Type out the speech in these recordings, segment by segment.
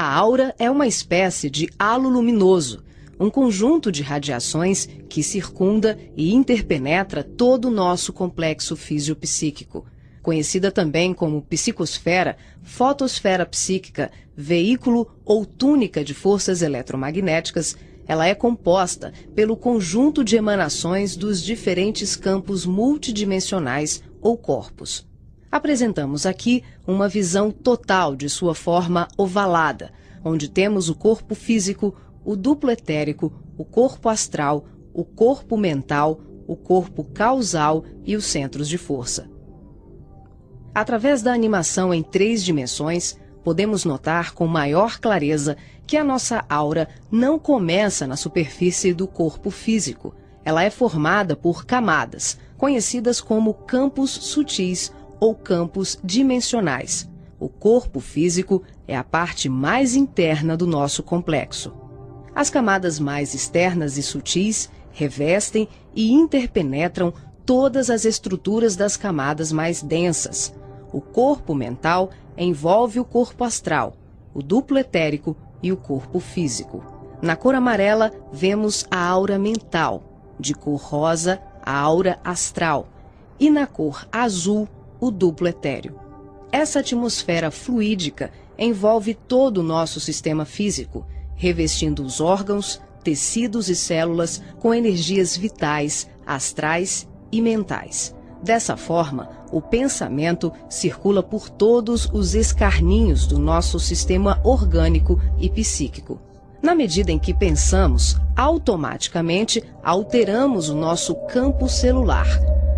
A aura é uma espécie de halo luminoso, um conjunto de radiações que circunda e interpenetra todo o nosso complexo fisiopsíquico. Conhecida também como psicosfera, fotosfera psíquica, veículo ou túnica de forças eletromagnéticas, ela é composta pelo conjunto de emanações dos diferentes campos multidimensionais ou corpos. Apresentamos aqui uma visão total de sua forma ovalada, onde temos o corpo físico, o duplo etérico, o corpo astral, o corpo mental, o corpo causal e os centros de força. Através da animação em 3 dimensões, podemos notar com maior clareza que a nossa aura não começa na superfície do corpo físico. Ela é formada por camadas, conhecidas como campos sutis ou campos dimensionais. O corpo físico é a parte mais interna do nosso complexo. As camadas mais externas e sutis revestem e interpenetram todas as estruturas das camadas mais densas. O corpo mental envolve o corpo astral, o duplo etérico e o corpo físico. Na cor amarela, vemos a aura mental, de cor rosa, a aura astral, e na cor azul, o duplo etéreo. Essa atmosfera fluídica envolve todo o nosso sistema físico, revestindo os órgãos, tecidos e células com energias vitais, astrais e mentais. Dessa forma, o pensamento circula por todos os escarninhos do nosso sistema orgânico e psíquico. Na medida em que pensamos, automaticamente alteramos o nosso campo celular.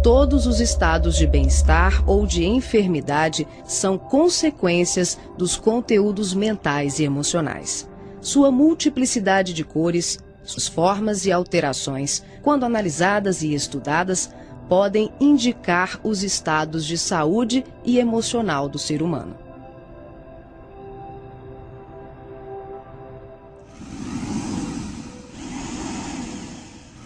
Todos os estados de bem-estar ou de enfermidade são consequências dos conteúdos mentais e emocionais. Sua multiplicidade de cores, suas formas e alterações, quando analisadas e estudadas, podem indicar os estados de saúde e emocional do ser humano.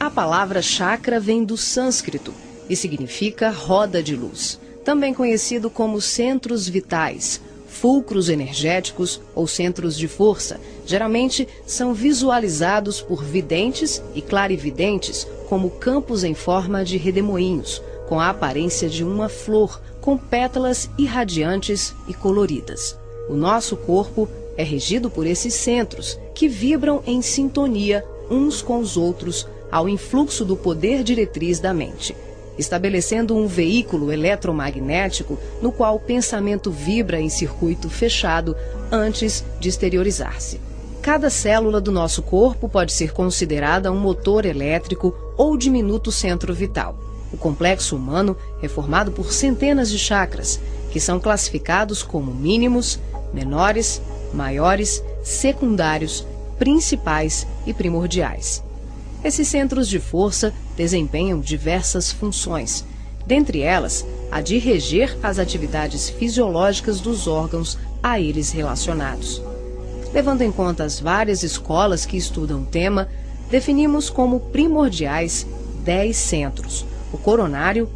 A palavra chakra vem do sânscrito e significa roda de luz, também conhecido como centros vitais, fulcros energéticos ou centros de força. Geralmente são visualizados por videntes e clarividentes como campos em forma de redemoinhos, com a aparência de uma flor, com pétalas irradiantes e coloridas. O nosso corpo é regido por esses centros, que vibram em sintonia uns com os outros ao influxo do poder diretriz da mente, estabelecendo um veículo eletromagnético no qual o pensamento vibra em circuito fechado antes de exteriorizar-se. Cada célula do nosso corpo pode ser considerada um motor elétrico ou diminuto centro vital. O complexo humano é formado por centenas de chakras, que são classificados como mínimos, menores, maiores, secundários, principais e primordiais. Esses centros de força desempenham diversas funções, dentre elas a de reger as atividades fisiológicas dos órgãos a eles relacionados. Levando em conta as várias escolas que estudam o tema, definimos como primordiais 10 centros: o coronário,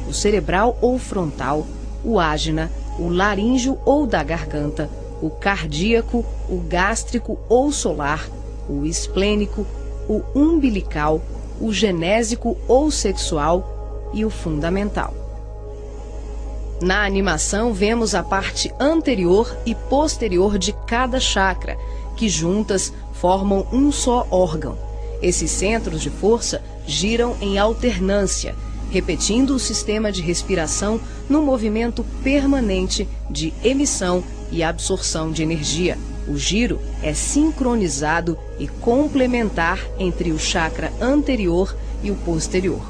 o cerebral ou frontal, o ágina, o laríngeo ou da garganta, o cardíaco, o gástrico ou solar, o esplênico, o umbilical, o genésico ou sexual e o fundamental. Na animação, vemos a parte anterior e posterior de cada chakra, que juntas formam um só órgão. Esses centros de força giram em alternância, repetindo o sistema de respiração num movimento permanente de emissão e absorção de energia. O giro é sincronizado e complementar entre o chakra anterior e o posterior.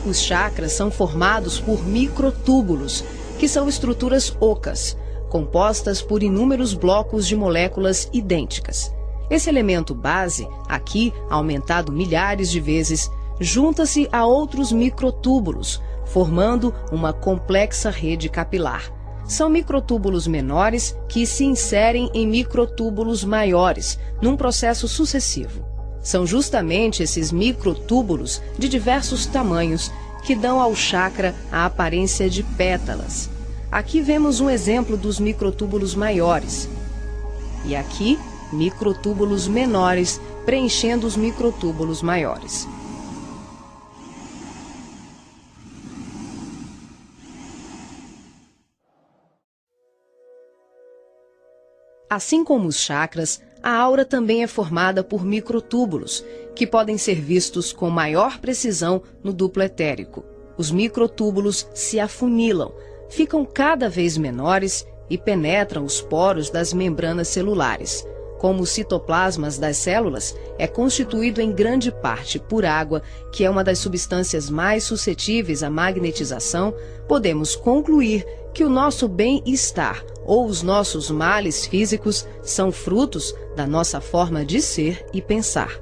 Os chakras são formados por microtúbulos, que são estruturas ocas, compostas por inúmeros blocos de moléculas idênticas. Esse elemento base, aqui aumentado milhares de vezes, junta-se a outros microtúbulos, formando uma complexa rede capilar. São microtúbulos menores que se inserem em microtúbulos maiores, num processo sucessivo. São justamente esses microtúbulos de diversos tamanhos que dão ao chakra a aparência de pétalas. Aqui vemos um exemplo dos microtúbulos maiores. E aqui, microtúbulos menores preenchendo os microtúbulos maiores. Assim como os chakras, a aura também é formada por microtúbulos, que podem ser vistos com maior precisão no duplo etérico. Os microtúbulos se afunilam, ficam cada vez menores e penetram os poros das membranas celulares. Como os citoplasmas das células é constituído em grande parte por água, que é uma das substâncias mais suscetíveis à magnetização, podemos concluir que o nosso bem-estar ou os nossos males físicos são frutos da nossa forma de ser e pensar.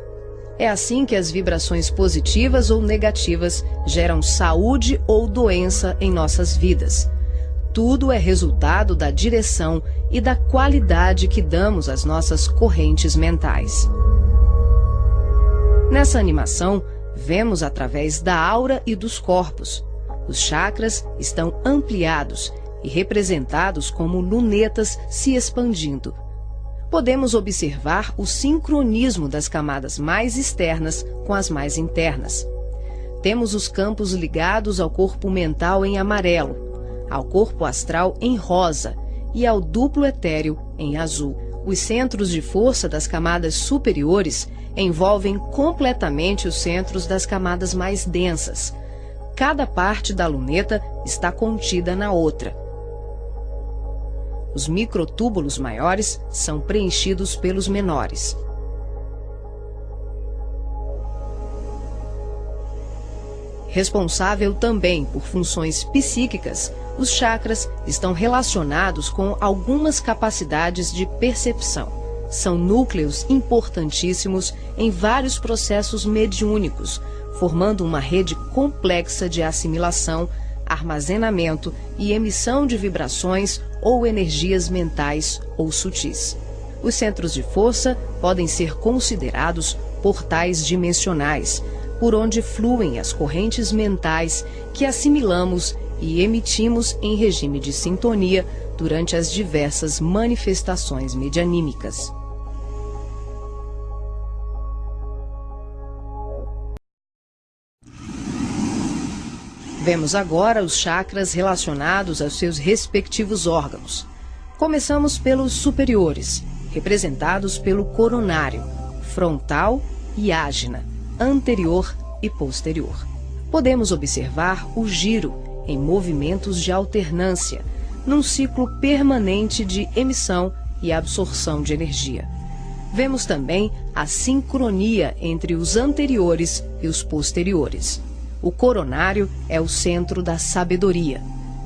É assim que as vibrações positivas ou negativas geram saúde ou doença em nossas vidas. Tudo é resultado da direção e da qualidade que damos às nossas correntes mentais. Nessa animação, vemos através da aura e dos corpos. Os chakras estão ampliados e representados como lunetas se expandindo. Podemos observar o sincronismo das camadas mais externas com as mais internas. Temos os campos ligados ao corpo mental em amarelo, ao corpo astral em rosa e ao duplo etéreo em azul. Os centros de força das camadas superiores envolvem completamente os centros das camadas mais densas. Cada parte da luneta está contida na outra. Os microtúbulos maiores são preenchidos pelos menores. Responsável também por funções psíquicas, os chakras estão relacionados com algumas capacidades de percepção. São núcleos importantíssimos em vários processos mediúnicos, formando uma rede complexa de assimilação, armazenamento e emissão de vibrações ou energias mentais ou sutis. Os centros de força podem ser considerados portais dimensionais, por onde fluem as correntes mentais que assimilamos e emitimos em regime de sintonia durante as diversas manifestações medianímicas. Vemos agora os chakras relacionados aos seus respectivos órgãos. Começamos pelos superiores, representados pelo coronário, frontal e ágina, anterior e posterior. Podemos observar o giro em movimentos de alternância, num ciclo permanente de emissão e absorção de energia. Vemos também a sincronia entre os anteriores e os posteriores. O coronário é o centro da sabedoria.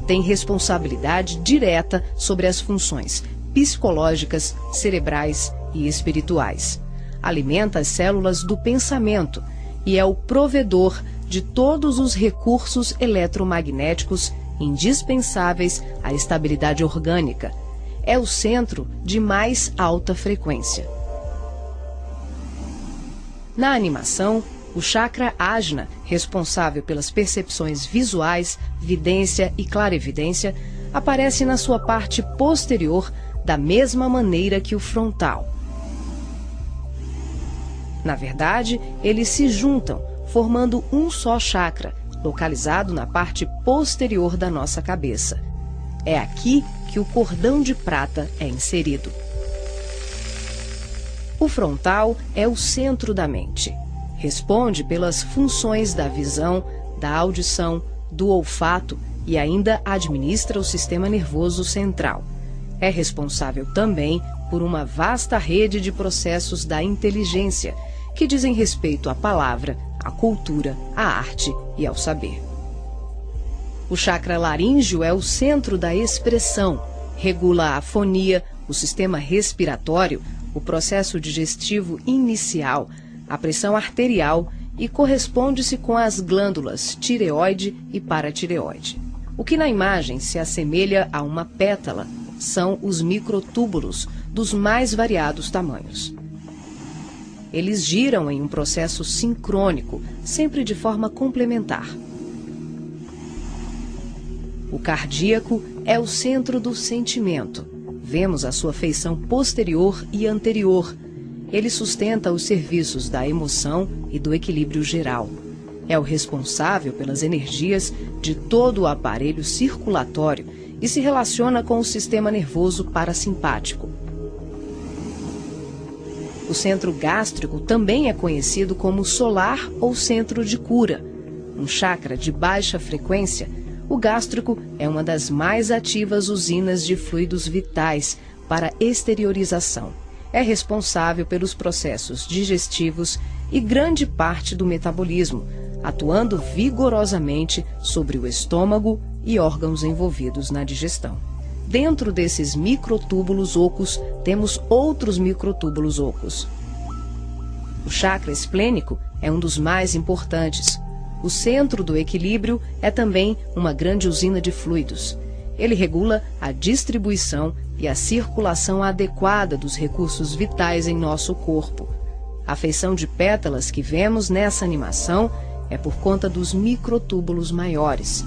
Tem responsabilidade direta sobre as funções psicológicas, cerebrais e espirituais. Alimenta as células do pensamento e é o provedor de todos os recursos eletromagnéticos indispensáveis à estabilidade orgânica. É o centro de mais alta frequência. Na animação, o chakra ágina, responsável pelas percepções visuais, vidência e clarevidência, aparece na sua parte posterior da mesma maneira que o frontal. Na verdade, eles se juntam, formando um só chakra, localizado na parte posterior da nossa cabeça. É aqui que o cordão de prata é inserido. O frontal é o centro da mente. Responde pelas funções da visão, da audição, do olfato e ainda administra o sistema nervoso central. É responsável também por uma vasta rede de processos da inteligência, que dizem respeito à palavra, à cultura, à arte e ao saber. O chakra laríngeo é o centro da expressão, regula a fonia, o sistema respiratório, o processo digestivo inicial, a pressão arterial e corresponde-se com as glândulas tireoide e paratireoide. O que na imagem se assemelha a uma pétala são os microtúbulos dos mais variados tamanhos. Eles giram em um processo sincrônico, sempre de forma complementar. O cardíaco é o centro do sentimento. Vemos a sua feição posterior e anterior. Ele sustenta os serviços da emoção e do equilíbrio geral. É o responsável pelas energias de todo o aparelho circulatório e se relaciona com o sistema nervoso parasimpático. O centro gástrico também é conhecido como solar ou centro de cura. Um chakra de baixa frequência, o gástrico é uma das mais ativas usinas de fluidos vitais para exteriorização. É responsável pelos processos digestivos e grande parte do metabolismo, atuando vigorosamente sobre o estômago e órgãos envolvidos na digestão. Dentro desses microtúbulos ocos, temos outros microtúbulos ocos. O chakra esplênico é um dos mais importantes. O centro do equilíbrio é também uma grande usina de fluidos. Ele regula a distribuição e a circulação adequada dos recursos vitais em nosso corpo. A feição de pétalas que vemos nessa animação é por conta dos microtúbulos maiores.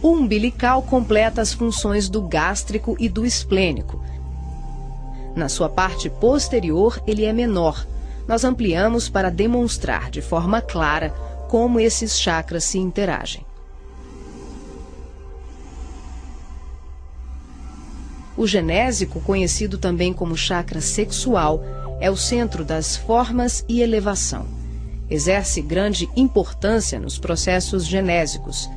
O umbilical completa as funções do gástrico e do esplênico. Na sua parte posterior, ele é menor. Nós ampliamos para demonstrar de forma clara como esses chakras se interagem. O genésico, conhecido também como chakra sexual, é o centro das formas e elevação. Exerce grande importância nos processos genésicos.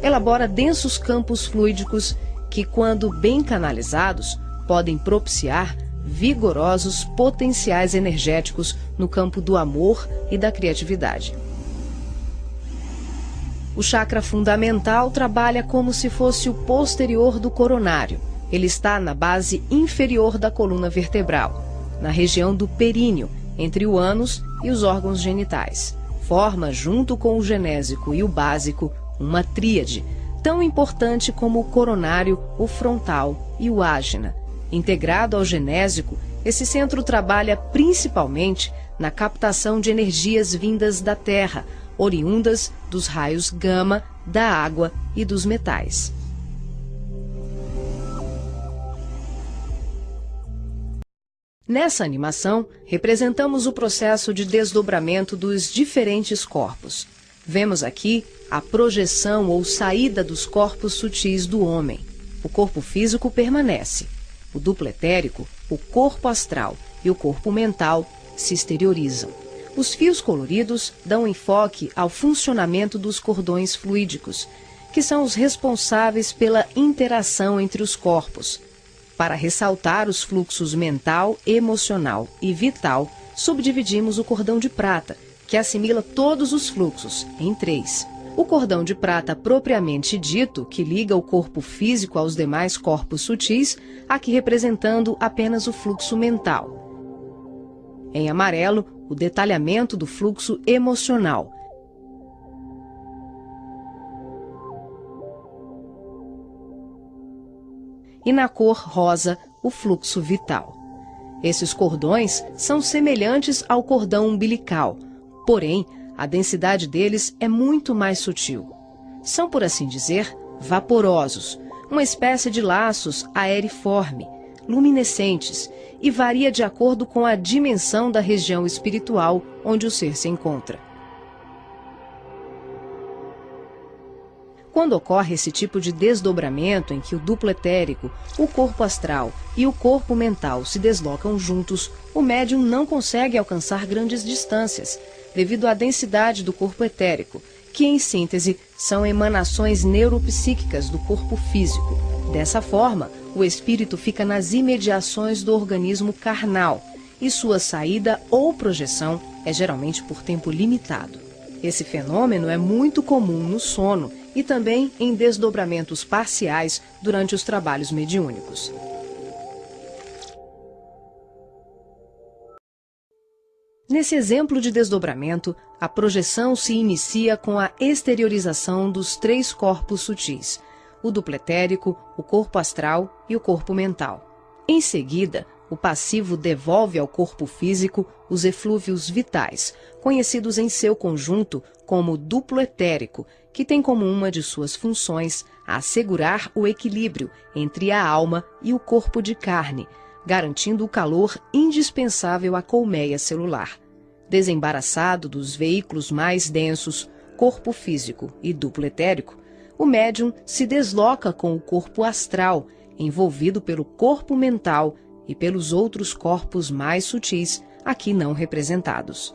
Elabora densos campos fluídicos que, quando bem canalizados, podem propiciar vigorosos potenciais energéticos no campo do amor e da criatividade. O chakra fundamental trabalha como se fosse o posterior do coronário. Ele está na base inferior da coluna vertebral, na região do períneo, entre o ânus e os órgãos genitais. Forma, junto com o genésico e o básico, uma tríade, tão importante como o coronário, o frontal e o ágina. Integrado ao genésico, esse centro trabalha principalmente na captação de energias vindas da Terra, oriundas dos raios gama, da água e dos metais. Nessa animação, representamos o processo de desdobramento dos diferentes corpos. Vemos aqui a projeção ou saída dos corpos sutis do homem. O corpo físico permanece. O duplo etérico, o corpo astral e o corpo mental se exteriorizam. Os fios coloridos dão enfoque ao funcionamento dos cordões fluídicos, que são os responsáveis pela interação entre os corpos. Para ressaltar os fluxos mental, emocional e vital, subdividimos o cordão de prata, que assimila todos os fluxos, em 3. O cordão de prata propriamente dito, que liga o corpo físico aos demais corpos sutis, aqui representando apenas o fluxo mental. Em amarelo, o detalhamento do fluxo emocional. E na cor rosa, o fluxo vital. Esses cordões são semelhantes ao cordão umbilical, porém, a densidade deles é muito mais sutil. São, por assim dizer, vaporosos, uma espécie de laços aeriforme, luminescentes, e varia de acordo com a dimensão da região espiritual onde o ser se encontra. Quando ocorre esse tipo de desdobramento em que o duplo etérico, o corpo astral e o corpo mental se deslocam juntos, o médium não consegue alcançar grandes distâncias, devido à densidade do corpo etérico, que, em síntese, são emanações neuropsíquicas do corpo físico. Dessa forma, o espírito fica nas imediações do organismo carnal, e sua saída ou projeção é geralmente por tempo limitado. Esse fenômeno é muito comum no sono e também em desdobramentos parciais durante os trabalhos mediúnicos. Nesse exemplo de desdobramento, a projeção se inicia com a exteriorização dos 3 corpos sutis, o duplo etérico, o corpo astral e o corpo mental. Em seguida, o passivo devolve ao corpo físico os eflúvios vitais, conhecidos em seu conjunto como duplo etérico, que tem como uma de suas funções assegurar o equilíbrio entre a alma e o corpo de carne, garantindo o calor indispensável à colmeia celular. Desembaraçado dos veículos mais densos, corpo físico e duplo etérico, o médium se desloca com o corpo astral, envolvido pelo corpo mental e pelos outros corpos mais sutis, aqui não representados.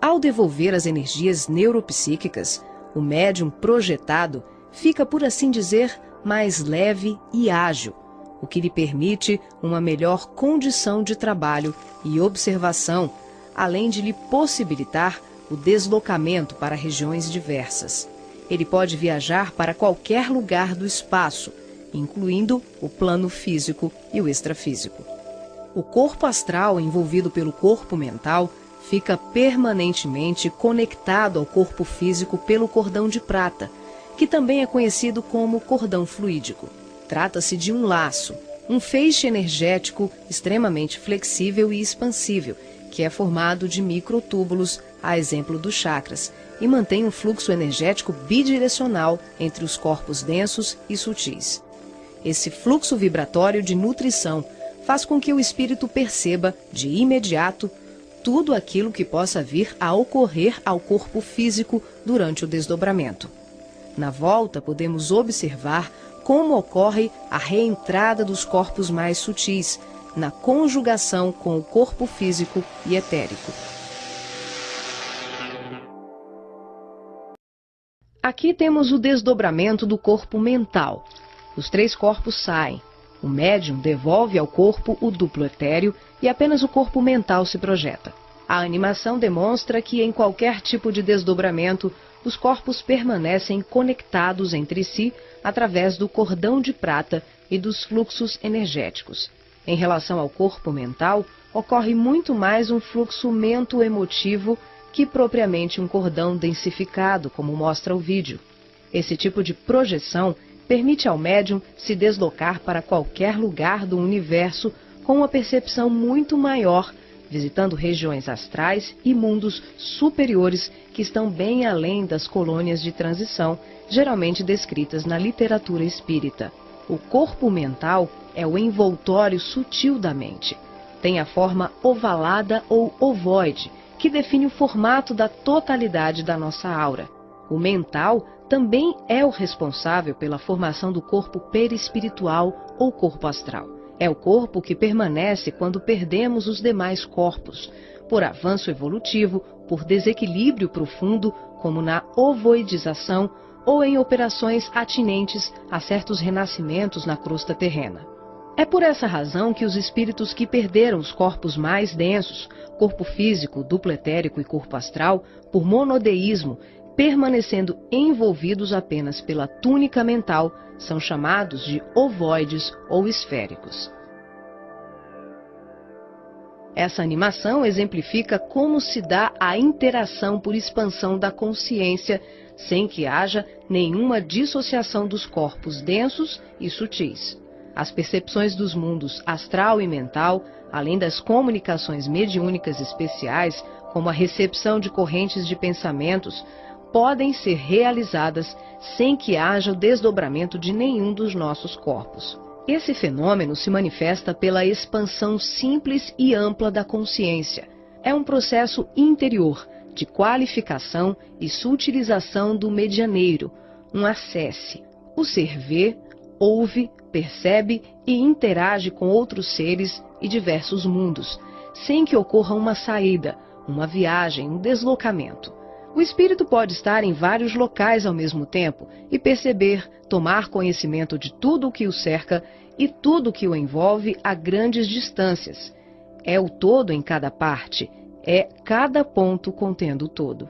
Ao devolver as energias neuropsíquicas, o médium projetado fica, por assim dizer, mais leve e ágil, o que lhe permite uma melhor condição de trabalho e observação, além de lhe possibilitar o deslocamento para regiões diversas. Ele pode viajar para qualquer lugar do espaço, incluindo o plano físico e o extrafísico. O corpo astral, envolvido pelo corpo mental, fica permanentemente conectado ao corpo físico pelo cordão de prata, que também é conhecido como cordão fluídico. Trata-se de um laço, um feixe energético extremamente flexível e expansível, que é formado de microtúbulos, a exemplo dos chakras, e mantém um fluxo energético bidirecional entre os corpos densos e sutis. Esse fluxo vibratório de nutrição faz com que o espírito perceba, de imediato, tudo aquilo que possa vir a ocorrer ao corpo físico durante o desdobramento. Na volta, podemos observar como ocorre a reentrada dos corpos mais sutis, na conjugação com o corpo físico e etérico. Aqui temos o desdobramento do corpo mental. Os 3 corpos saem. O médium devolve ao corpo o duplo etéreo e apenas o corpo mental se projeta. A animação demonstra que em qualquer tipo de desdobramento, os corpos permanecem conectados entre si através do cordão de prata e dos fluxos energéticos. Em relação ao corpo mental, ocorre muito mais um fluxo mento-emotivo que propriamente um cordão densificado, como mostra o vídeo. Esse tipo de projeção permite ao médium se deslocar para qualquer lugar do universo com uma percepção muito maior, visitando regiões astrais e mundos superiores que estão bem além das colônias de transição, geralmente descritas na literatura espírita. O corpo mental é o envoltório sutil da mente. Tem a forma ovalada ou ovoide, que define o formato da totalidade da nossa aura. O mental também é o responsável pela formação do corpo perispiritual ou corpo astral. É o corpo que permanece quando perdemos os demais corpos, por avanço evolutivo, por desequilíbrio profundo, como na ovoidização, ou em operações atinentes a certos renascimentos na crosta terrena. É por essa razão que os espíritos que perderam os corpos mais densos, corpo físico, duplo etérico e corpo astral, por monodeísmo, permanecendo envolvidos apenas pela túnica mental, são chamados de ovoides ou esféricos. Essa animação exemplifica como se dá a interação por expansão da consciência, sem que haja nenhuma dissociação dos corpos densos e sutis. As percepções dos mundos astral e mental, além das comunicações mediúnicas especiais, como a recepção de correntes de pensamentos, podem ser realizadas sem que haja o desdobramento de nenhum dos nossos corpos. Esse fenômeno se manifesta pela expansão simples e ampla da consciência. É um processo interior de qualificação e sutilização do medianeiro, um acesse. O ser vê, ouve, percebe e interage com outros seres e diversos mundos, sem que ocorra uma saída, uma viagem, um deslocamento. O espírito pode estar em vários locais ao mesmo tempo e perceber, tomar conhecimento de tudo o que o cerca e tudo o que o envolve a grandes distâncias. É o todo em cada parte, é cada ponto contendo o todo.